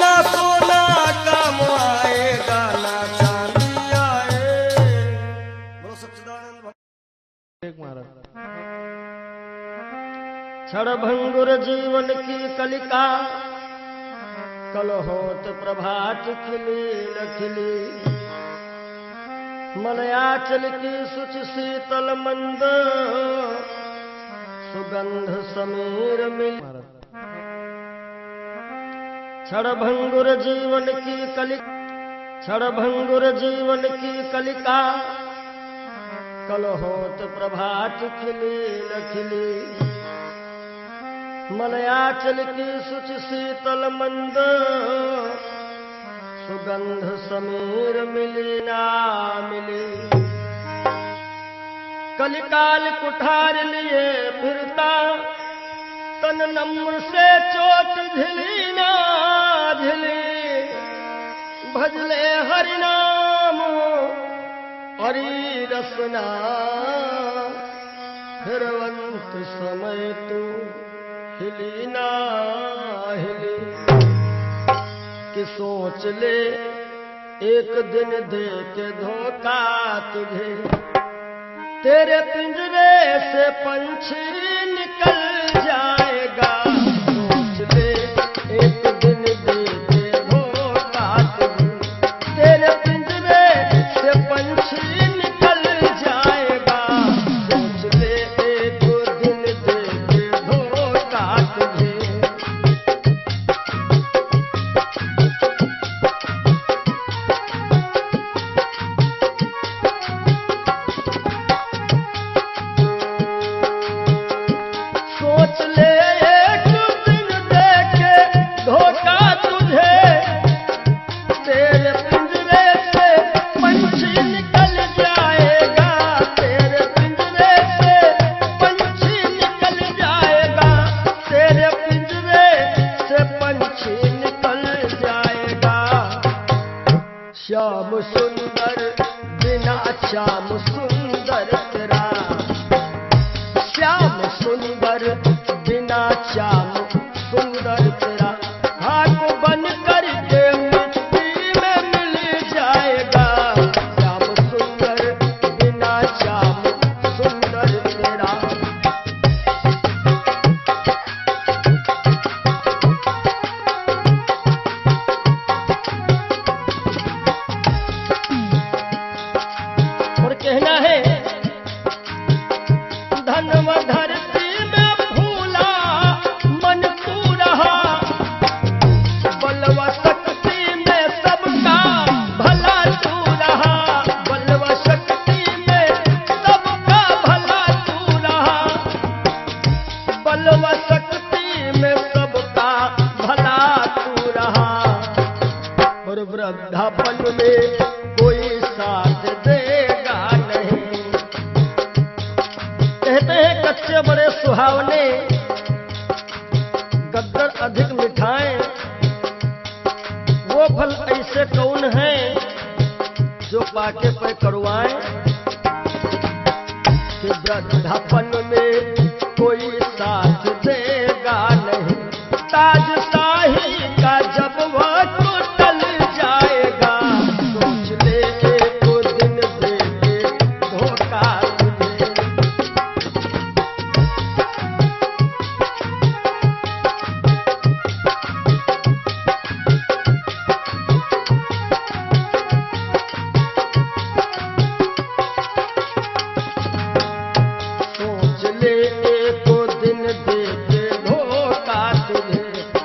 A: ना सोना काम आएगा, ना चांदी आएगी। बोलो सच्चिदानंद क्षणभंगुर जीवन की कलिका, कल होत प्रभात खिली न खिली। मलयाचल की सुच शीतल मंद, सुगंध समीर मिल। क्षणभंगुर जीवन की कलिका, क्षणभंगुर जीवन की कलिका, कल होत प्रभात खिली न खिली। मलयाचल की सुच शीतल मंद, सुगंध समीर मिली ना मिली। कलिकाल कुठार लिए फिरता, तन नम्र से चोट झिली ना झिली। भजले हरि नाम हरि रसना, फिरवंत समय तू हिली ना हिली। कि सोच ले एक दिन दे के धोखा तुझे, तेरे पिंजरे से पंछी निकल जाएगा। सोच ले एक दिन दे के धोखा तुझे, तेरे पिंजरे से पंछी निकल जाएगा। सोच ले एक दिन दे के धोखा तुझे। सोच ले एक दिन दे के धोखा तुझे, तेरे पिंजरे से पंछी निकल जाएगा। तेरे पिंजरे से पंछी निकल जाएगा। तेरे पिंजरे से पंछी निकल जाएगा। श्याम सुंदर बिना श्याम सुंदर तेरा, श्याम सुंदर बिना श्याम सुंदर तेरा। खाक बन कर के वृद्धापन में कोई साथ देगा नहीं। कहते हैं कच्चे बड़े सुहावने, गद्दर अधिक मिठाएं, वो फल ऐसे कौन है जो पाके पे करुआएं। कि वृद्धापन में कोई साथ देगा नहीं, ताज शाही का जब वक्त टल जाएगा, सोच ले एक दिन देंगे धोखा तुझे। सोच ले एक दिन देंगे धोखा तुझे,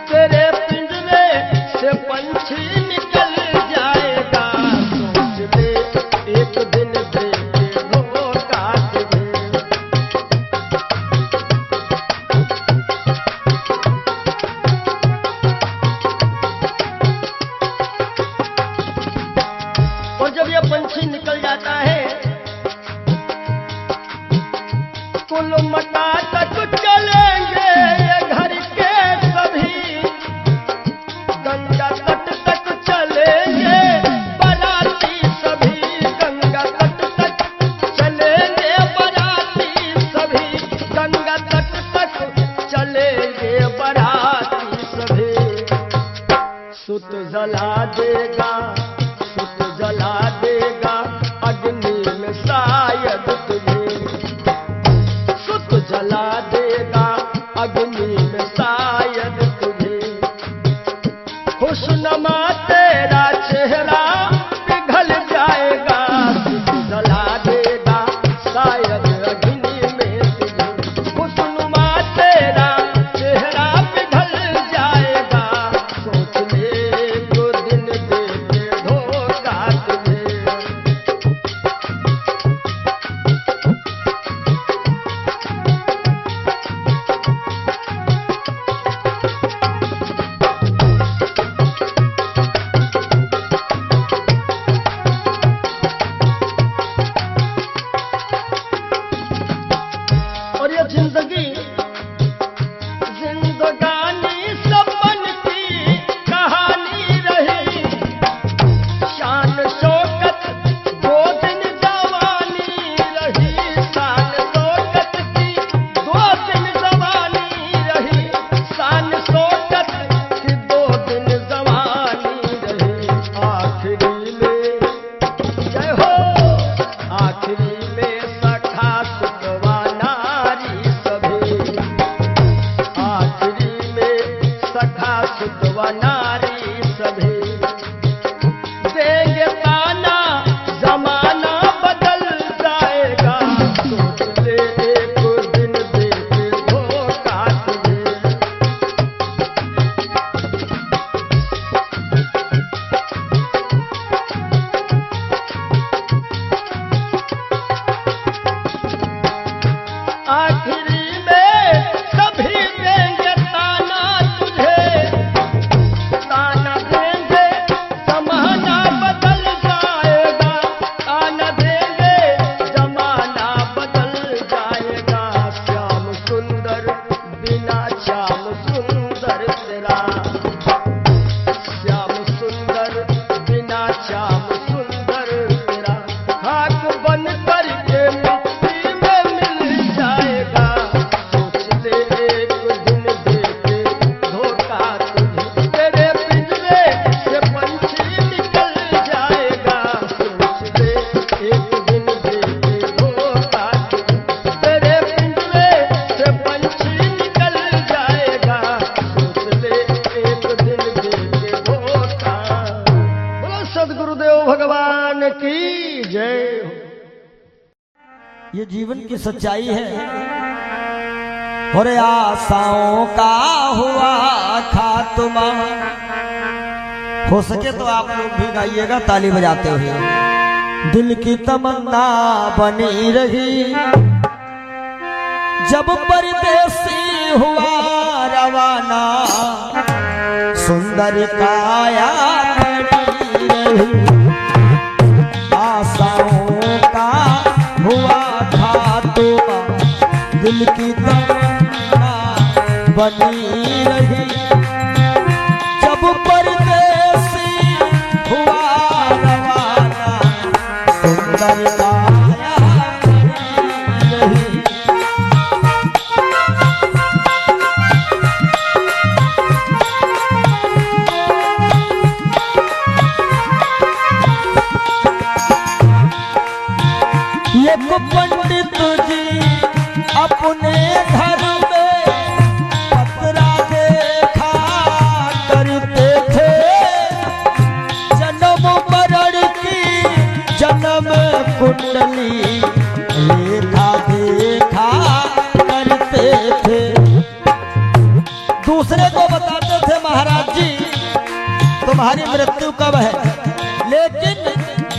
A: तेरे पिंजरे से पंछी निकल जाएगा, सोच ले एक दिन देंगे धोखा तुझे। और जब यह पंछी निकल जाता है, कुल मटा तक चलेंगे ये घर के सभी, गंगा तट तक चलेंगे बाराती सभी, गंगा तट तक चलेंगे बाराती सभी, गंगा तट तक चलेंगे बाराती सभी। सुत जला देगा, सुत जला देगा अग्नि में शायद तुझे, सुत जला देगा अग्नि में शायद तुझे। खुशनुमा तेरा चेहरा पिघल जाएगा, सुत जला देगा शायद अग्नि में तुझे। खुशनुमा तेरा चेहरा पिघल जाएगा, सोच ले एक दिन देंगे धोखा तुझे। और ये जिंदगी जिंदगानी सपन की कहानी रही, शान शौकत दो दिन जवानी रही, शान शौकत की दो दिन जवानी रही, शान शौकत की दो दिन जवानी रही। आखिरी में जय हो, आखिरी में सखा सुतवा नारी सभी, आखिरी में सखा सुतवा नारी सभी। देंगे ताना जमाना बदल जाएगा, सोच ले एक दिन देंगे धोखा तुझे। आखिरी में सभी देंगे ताना तुझे, ताना देंगे जमाना बदल जाएगा, ताना देंगे जमाना बदल जाएगा। श्याम सुंदर बिना श्याम सुंदर तेरा, श्याम सुंदर बिना श्याम सुंदर तेरा, खाक बन करके मिट्टी में मिल जाएगा, सोच ले एक दिन देंगे धोखा तुझे। तेरे पिंजरे से पंछी निकल जाएगा, सोच ले एक दिन देंगे धोखा तुझे। तेरे पिंजरे से पंछी निकल जाएगा, सोच ले एक दिन देंगे धोखा। बोलो सद्गुरुदेव भगवान की जय हो। ये जीवन की सच्चाई है। और आशाओं का हुआ खात्मा। हो सके तो आप लोग भी गाइएगा ताली बजाते हुए। दिल की तमन्ना बनी रही जब परदेसी हुआ रवाना, सुंदर काया खड़ी रही। रही। आशाओं का हुआ था तोबा, दिल की तमन्ना बनी रही। जब परदेसी हुआ रवाना, सुंदर काया बनी रही। एक पंडित जी अपने घर में पतरा देखा करते थे, जन्म मरण की जन्म कुंडली लेखा देखा करते थे। दूसरे को बताते थे महाराज जी तुम्हारी मृत्यु कब है, लेकिन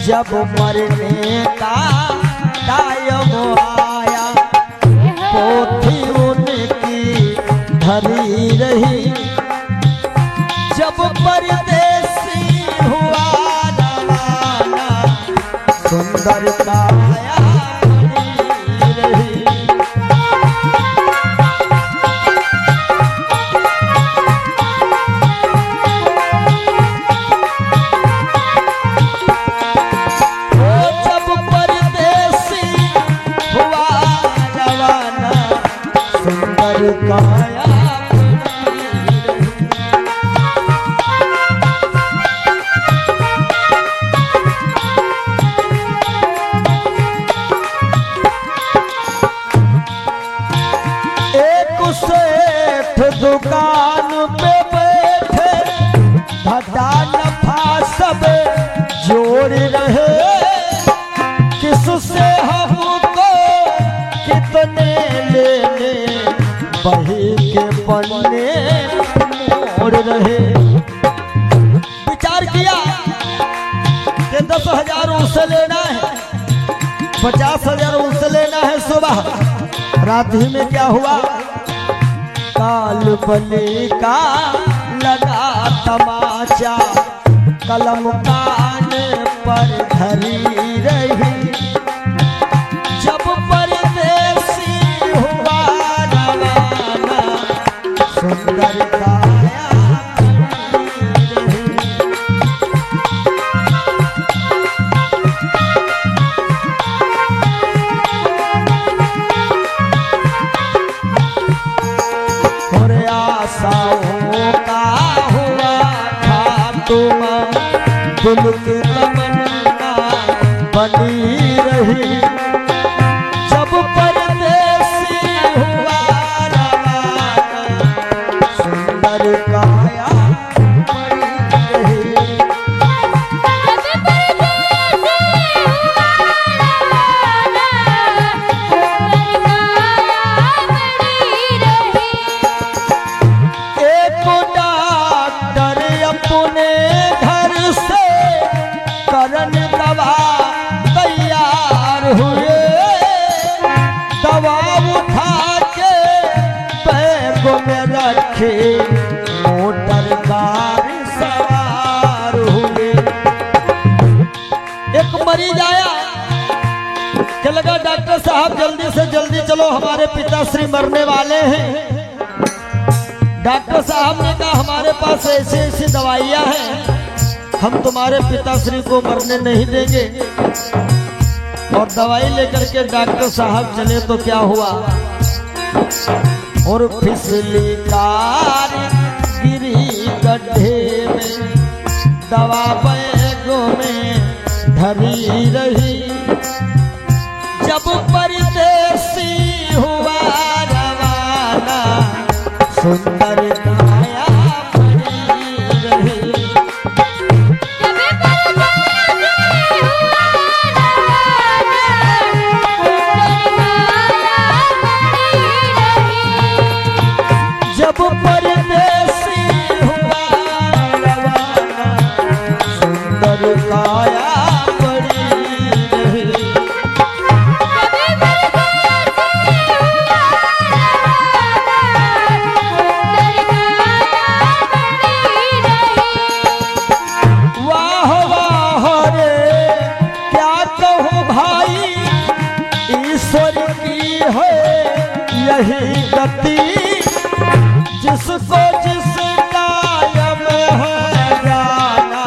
A: जब मरने का टाइम आया पोथी उनकी धरी रही। जब परदेसी हुआ रवाना, सुंदर काया बनी रही। काया एक सेठ दुकान पे बैठे, घाटा नफा सब जोड़ रहे। किससे हमको कितने लेने, बही के पन्ने मोड़ रहे। विचार किया कि 10,000 उससे लेना है, 50,000 उससे लेना है। सुबह रात ही में क्या हुआ, काल बली का लगा तमाचा, कलम कान पर धरी रही। जब परदेसी हुआ रवाना, सुंदर काया बनी रही। और आशाओं का हुआ था तुम, दिल की तमन्ना बनी रही। जब परदेसी हुआ रवाना, सुंदर काया बनी रही। एक डॉक्टर अपने घर से करन दवा तैयार हुए। दवा उठा के बैग में रखे, मोटर कार सवार हुए। एक मरीज आया कि लगा डॉक्टर साहब जल्दी से जल्दी चलो, हमारे पिताश्री मरने वाले हैं। डॉक्टर साहब ने कहा हमारे पास ऐसी ऐसी दवाइयां हैं, हम तुम्हारे पिताश्री को मरने नहीं देंगे। और दवाई लेकर के डॉक्टर साहब चले तो क्या हुआ, और फिसली कार गिरी गड्ढे में, दवा बैगों में धरी रही। जब परदेसी हुआ रवाना, सुंदर काया बनी रही। जब परदेसी हुआ रवाना, सुंदर काया बनी रही गति, जिसको जिस कायम है जाना,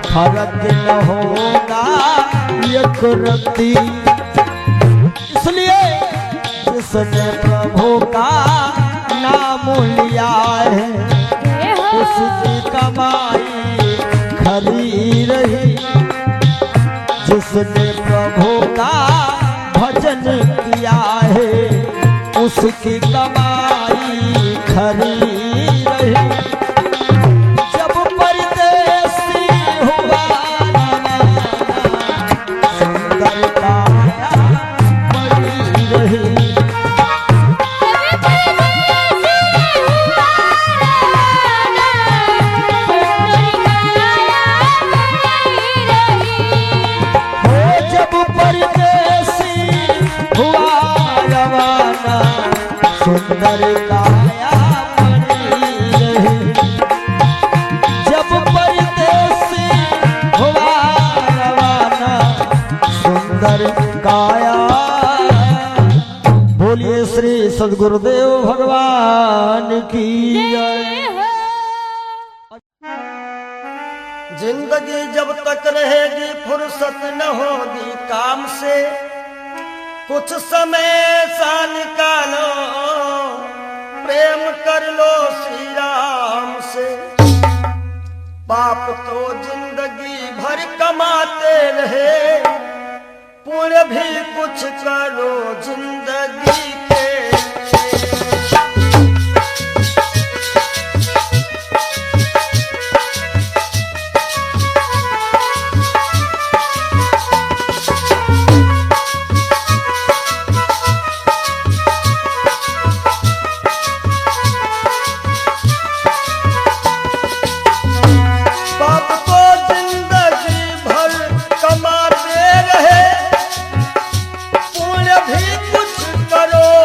A: फर्क न होगा एक रत्ती। इसलिए जिसने प्रभु का नाम लिया है,
B: जय हो
A: उसकी कमाई खरी रही। जिसने प्रभु का भजन किया है, उसकी कमाई खरी रही। जब परदेसी हुआ सुंदर काया बड़ी रही। सुंदर काया बनी रही। जब परदेसी हुआ रवाना, सुंदर काया। बोलिए श्री सद्गुरुदेव भगवान की जय। जिंदगी जब तक रहेगी फुर्सत न होगी काम से, कुछ समय सा निकालो प्रेम कर लो श्री राम से। पाप तो जिंदगी भर कमाते रहे, पुण्य भी कुछ करो जिंदगी के। करो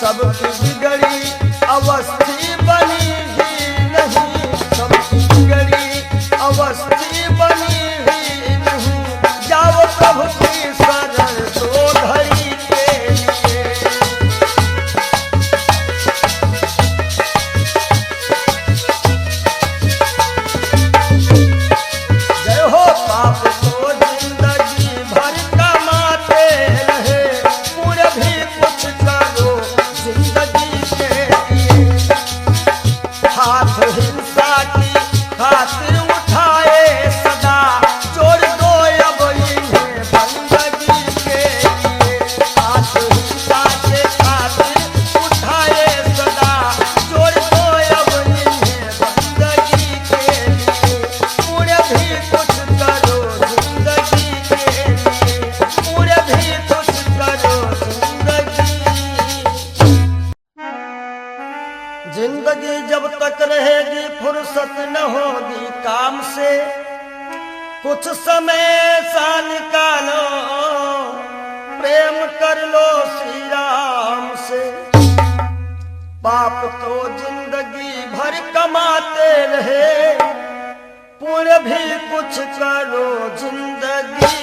A: सबकी बिगड़ी अवस्थी बनी ही नहीं, सबकी बिगड़ी अवस्थी बनी ही नहीं। जाओ प्रभु की शरण दो घड़ी के लिए। जय हो पाप तो जिंदगी भर कमाते रहे, पुण्य भी कुछ करो जिंदगी के लिए। हाथ हिंसा की खातिर उठाए सदा, जोड़ दो अब इन्हें बंदगी के लिए। हाथ हिंसा के खातिर उठाए सदा, जोड़ दो अब इन्हें बंदगी के लिए। पुण्य भी कुछ करो जिंदगी के लिए, पुण्य भी कुछ करो जिंदगी जब तक रहेगी फुर्सत न होगी काम से। कुछ समय सा निकालो, प्रेम कर लो श्री राम से। पाप तो जिंदगी भर कमाते रहे, पुण्य भी कुछ करो जिंदगी